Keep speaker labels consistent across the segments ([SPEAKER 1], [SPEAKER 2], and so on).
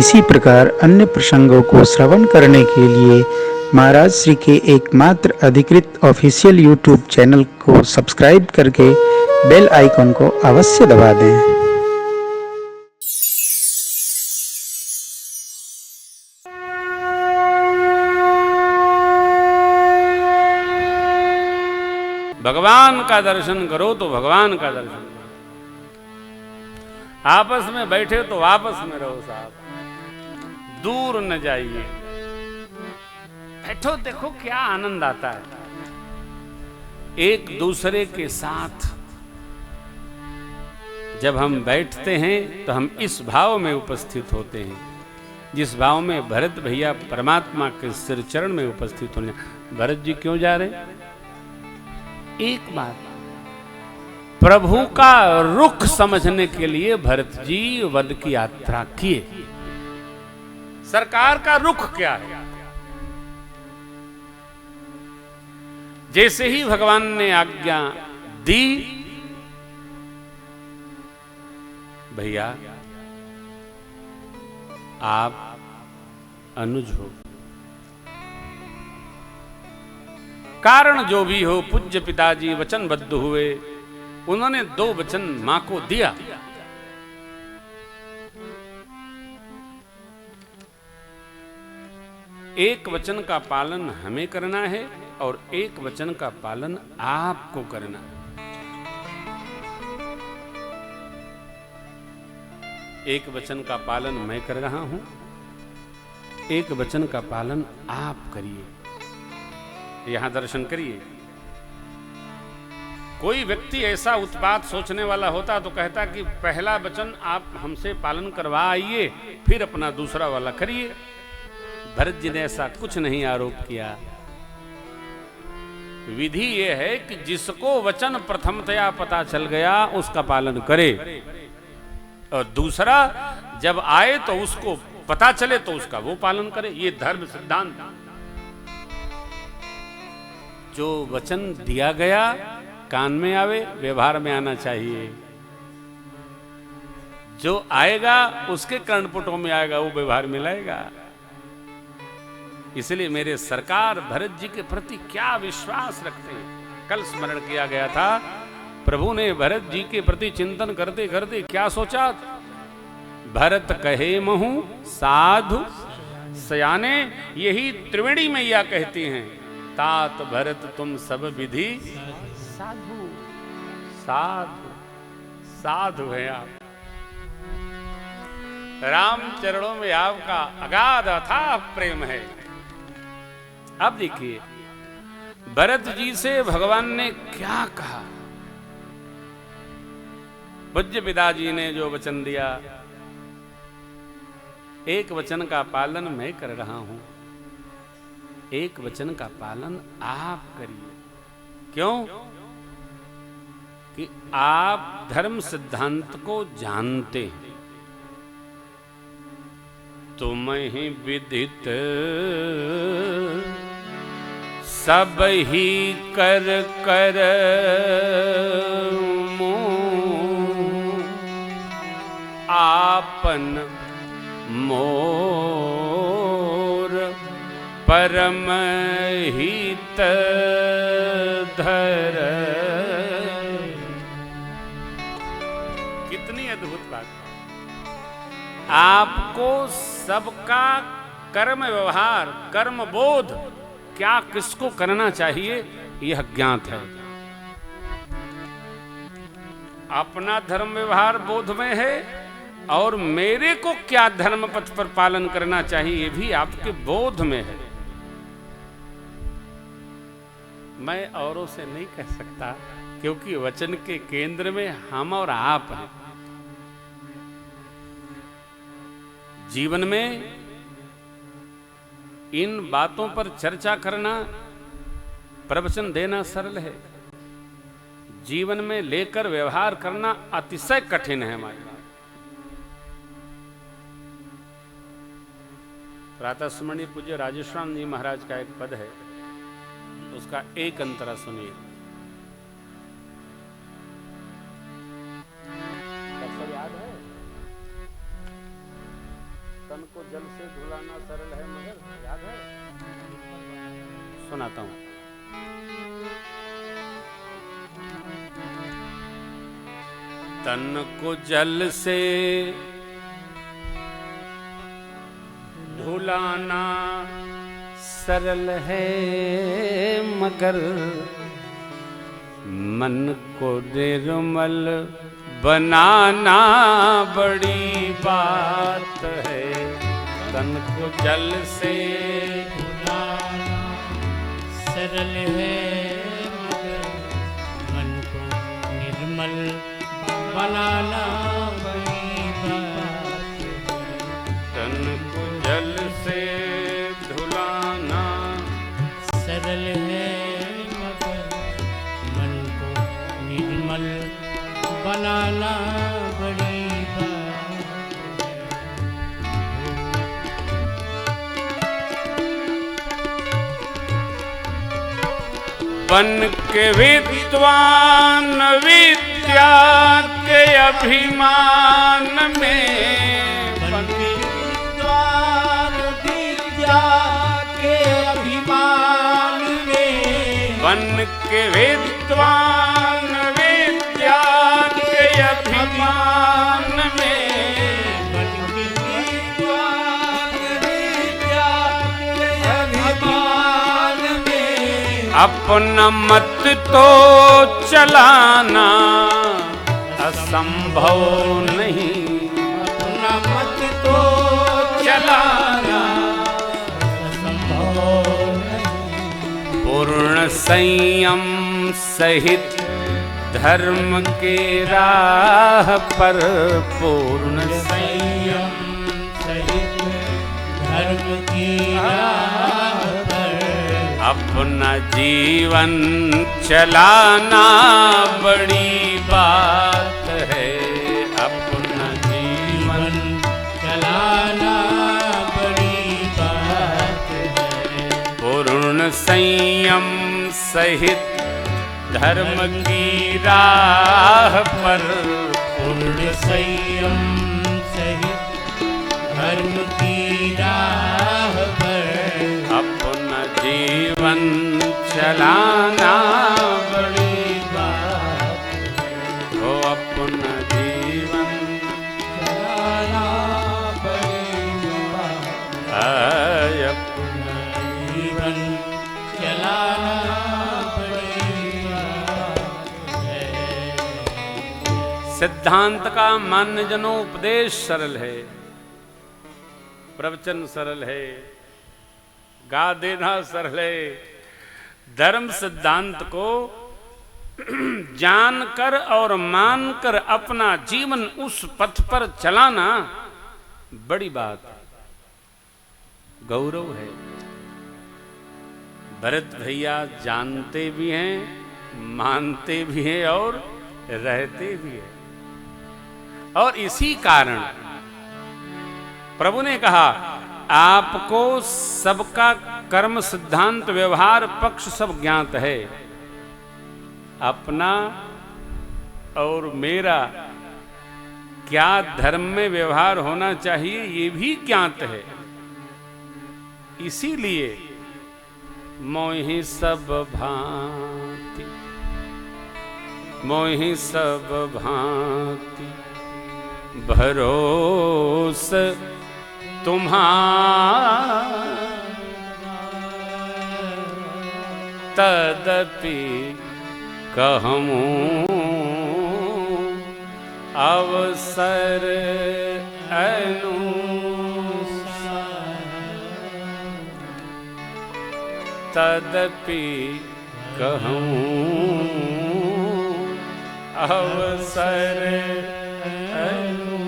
[SPEAKER 1] इसी प्रकार अन्य प्रसंगों को श्रवण करने के लिए महाराज श्री के एकमात्र अधिकृत ऑफिशियल यूट्यूब चैनल को सब्सक्राइब करके बेल आइकन को अवश्य दबा दें।
[SPEAKER 2] भगवान का दर्शन करो तो भगवान का दर्शन करो। आपस में बैठे तो आपस में रहो साहब, दूर न जाइए। बैठो, देखो क्या आनंद आता है एक दूसरे के साथ। जब हम बैठते हैं तो हम इस भाव में उपस्थित होते हैं, जिस भाव में भरत भैया परमात्मा के सिर चरण में उपस्थित होने। भरत जी क्यों जा रहे हैं? एक बात, प्रभु का रुख समझने के लिए भरत जी वध की यात्रा किए। सरकार का रुख क्या है? जैसे ही भगवान ने आज्ञा दी, भैया आप अनुज हो, कारण जो भी हो, पूज्य पिताजी वचनबद्ध हुए। उन्होंने 2 वचन मां को दिया। एक वचन का पालन हमें करना है और एक वचन का पालन आपको करना है। एक वचन का पालन मैं कर रहा हूं, एक वचन का पालन आप करिए। यहां दर्शन करिए। कोई व्यक्ति ऐसा उत्पात सोचने वाला होता तो कहता कि पहला वचन आप हमसे पालन करवा आइए, फिर अपना दूसरा वाला करिए। भरत जी ने ऐसा कुछ नहीं आरोप किया। विधि यह है कि जिसको वचन प्रथमतया पता चल गया उसका पालन करे, और दूसरा जब आए तो उसको पता चले तो उसका वो पालन करे। ये धर्म सिद्धांत। जो वचन दिया गया कान में आवे, व्यवहार में आना चाहिए। जो आएगा उसके कर्णपुटों में आएगा, वो व्यवहार में लाएगा। इसलिए मेरे सरकार भरत जी के प्रति क्या विश्वास रखते हैं। कल स्मरण किया गया था, प्रभु ने भरत जी के प्रति चिंतन करते करते क्या सोचा? भरत कहे महु साधु सयाने, यही त्रिवेणी मैया कहती हैं, तात भरत तुम सब विधि साधु। साधु साधु है आप। राम चरणों में आपका अगाध अथाह प्रेम है। अब देखिए भरत जी से भगवान ने क्या कहा। पूज्य पिताजी ने जो वचन दिया, एक वचन का पालन मैं कर रहा हूं, एक वचन का पालन आप करिए। क्यों? कि आप धर्म सिद्धांत को जानते हैं। तुम ही विदित सब ही कर कर आपन मोर परम हित धर। कितनी अद्भुत बात। आपको सबका कर्म व्यवहार, कर्म बोध, क्या किसको करना चाहिए यह ज्ञात है। अपना धर्म व्यवहार बोध में है, और मेरे को क्या धर्म पथ पर पालन करना चाहिए ये भी आपके बोध में है। मैं औरों से नहीं कह सकता, क्योंकि वचन के केंद्र में हम और आप हैं। जीवन में इन बातों पर चर्चा करना, प्रवचन देना सरल है, जीवन में लेकर व्यवहार करना अतिशय कठिन है। हमारे प्रातः स्मरणीय पूज्य राजेश्वरानंद जी महाराज का एक पद है, उसका एक अंतरा सुनिए। सब याद है? तन को जल से धुलाना सरल है मगर याद है? सुनाता हूं। तन को जल से धुलाना सरल है मगर मन को निर्मल बनाना बड़ी बात है। तन को जल से
[SPEAKER 3] धुलाना सरल है मगर मन को निर्मल बनाना बड़ी बात है।
[SPEAKER 2] तन को जल से धुलाना
[SPEAKER 3] सरल है मगर मन को निर्मल बनाना बड़ी बात
[SPEAKER 2] है। बन के विद्वान विद्या के अभिमान में,
[SPEAKER 3] बन के विद्वान विद्या के अभिमान में,
[SPEAKER 2] बन के विद्वान विद्या के अभिमान में,
[SPEAKER 3] बन के विद्वान विद्या के अभिमान में,
[SPEAKER 2] अपना मत तो चलाना असंभव नहीं।
[SPEAKER 3] अपना मत तो
[SPEAKER 2] चलाना
[SPEAKER 3] असंभव नहीं।
[SPEAKER 2] पूर्ण संयम सहित धर्म के राह पर, पूर्ण
[SPEAKER 3] संयम सहित धर्म की राह पर
[SPEAKER 2] अपना जीवन चलाना बड़ी बात है। अपना जीवन
[SPEAKER 3] चलाना बड़ी बात है।
[SPEAKER 2] पूर्ण संयम सहित धर्म की राह पर,
[SPEAKER 3] पूर्ण संयम सहित धर्म की राह पर
[SPEAKER 2] अपना जीवन चलाना बड़ी बात है। वो अपना जीवन
[SPEAKER 3] चलाना बड़ी बात
[SPEAKER 2] आय
[SPEAKER 3] अपना जीवन चलाना बड़ी बात है।
[SPEAKER 2] सिद्धांत का मान्य जनों उपदेश सरल है, प्रवचन सरल है, गा देना सरल है। धर्म सिद्धांत को जानकर और मानकर अपना जीवन उस पथ पर चलाना बड़ी बात है, गौरव है। भरत भैया जानते भी हैं, मानते भी हैं और रहते भी हैं। और इसी कारण प्रभु ने कहा आपको सबका कर्म सिद्धांत व्यवहार पक्ष सब ज्ञात है, अपना और मेरा क्या धर्म में व्यवहार होना चाहिए ये भी ज्ञात है। इसीलिए मोहि सब भांति, मोहि सब भांति भरोस तुम्हारा, तदपि कहूँ अवसर अनुसार, तदपि कहूँ अवसर अनुसार।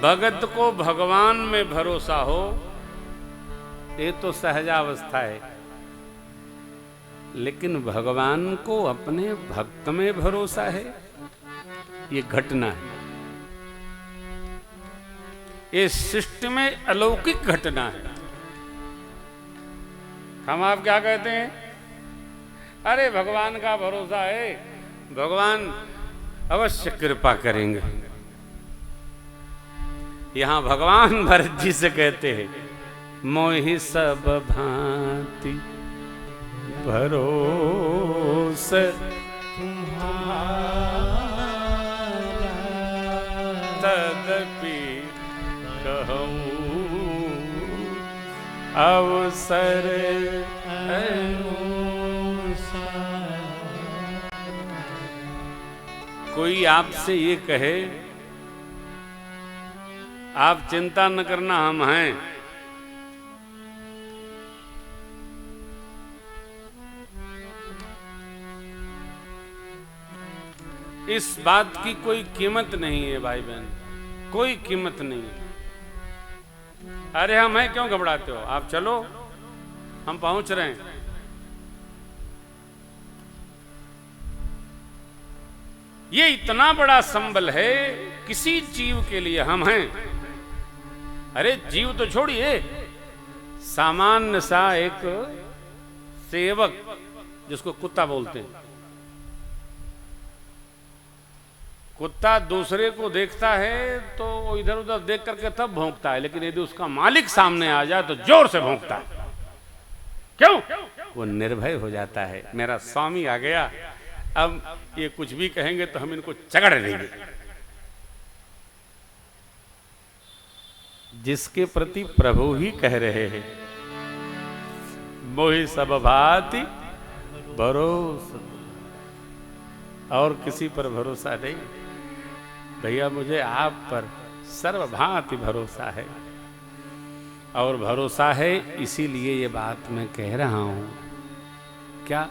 [SPEAKER 2] भगत को भगवान में भरोसा हो ये तो सहजावस्था है, लेकिन भगवान को अपने भक्त में भरोसा है ये घटना है। ये सृष्टि में अलौकिक घटना है। हम आप क्या कहते हैं अरे भगवान का भरोसा है, भगवान अवश्य कृपा करेंगे। यहां भगवान भरत जी से कहते हैं, मोहि सब भांति भरोस तदपि कहूं अवसर कोई आपसे ये कहे आप चिंता न करना हम हैं, इस बात की कोई कीमत नहीं है भाई बहन, कोई कीमत नहीं है। अरे हम हैं, क्यों घबराते हो, आप चलो हम पहुंच रहे हैं। ये इतना बड़ा संबल है किसी जीव के लिए, हम हैं। अरे जीव तो छोड़िए, सामान्य सा एक सेवक जिसको कुत्ता बोलते हैं, कुत्ता दूसरे को देखता है तो इधर उधर देख करके तब भौंकता है, लेकिन यदि उसका मालिक सामने आ जाए तो जोर से भौंकता है। क्यों? वो निर्भय हो जाता है, मेरा स्वामी आ गया, अब ये कुछ भी कहेंगे तो हम इनको चगड़ देंगे। जिसके प्रति प्रभु ही कह रहे हैं, मोहि सब भांति भरोसा, और किसी पर भरोसा नहीं भैया, मुझे आप पर सर्वभांति भरोसा है। और भरोसा है इसीलिए ये बात मैं कह रहा हूं, क्या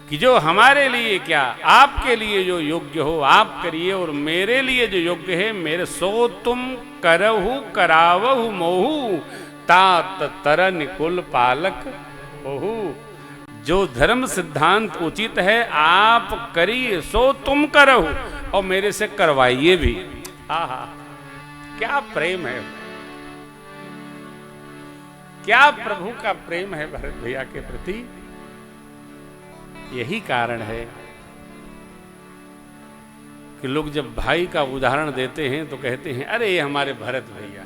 [SPEAKER 2] कि जो हमारे लिए, क्या आपके लिए जो योग्य हो आप करिए, और मेरे लिए जो योग्य है मेरे सो तुम करहु करावहु मोहु तात तरन कुल पालक ओहु। जो धर्म सिद्धांत उचित है आप करिए, सो तुम करहु और मेरे से करवाइए भी। आहा, क्या प्रेम है, क्या प्रभु का प्रेम है भरत भैया के प्रति। यही कारण है कि लोग जब भाई का उदाहरण देते हैं तो कहते हैं अरे ये हमारे भरत भैया।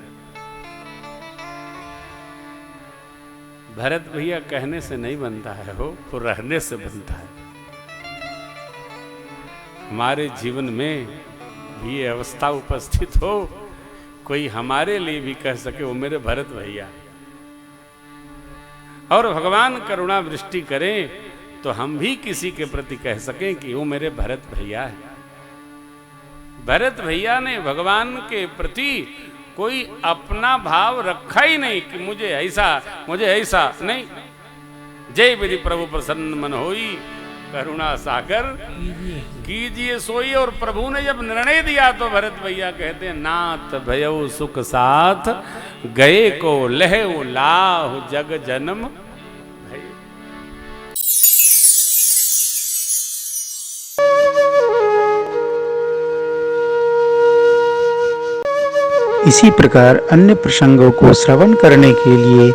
[SPEAKER 2] भरत भैया कहने से नहीं बनता है, हो तो रहने से बनता है। हमारे जीवन में भी ये अवस्था उपस्थित हो, कोई हमारे लिए भी कह सके वो मेरे भरत भैया, और भगवान करुणा वृष्टि करें तो हम भी किसी के प्रति कह सकें कि वो मेरे भरत भैया है। भरत भैया ने भगवान के प्रति कोई अपना भाव रखा ही नहीं कि मुझे ऐसा नहीं। जय विधि प्रभु प्रसन्न मन होई, करुणा सागर कीजिए सोई। और प्रभु ने जब निर्णय दिया तो भरत भैया कहते हैं, नाथ भयउ सुख साथ गए को लहु लाहु जग जन्म।
[SPEAKER 1] इसी प्रकार अन्य प्रसंगों को श्रवण करने के लिए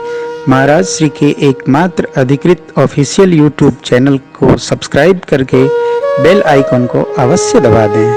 [SPEAKER 1] महाराज श्री के एकमात्र अधिकृत ऑफिशियल यूट्यूब चैनल को सब्सक्राइब करके बेल आइकॉन को अवश्य दबा दें।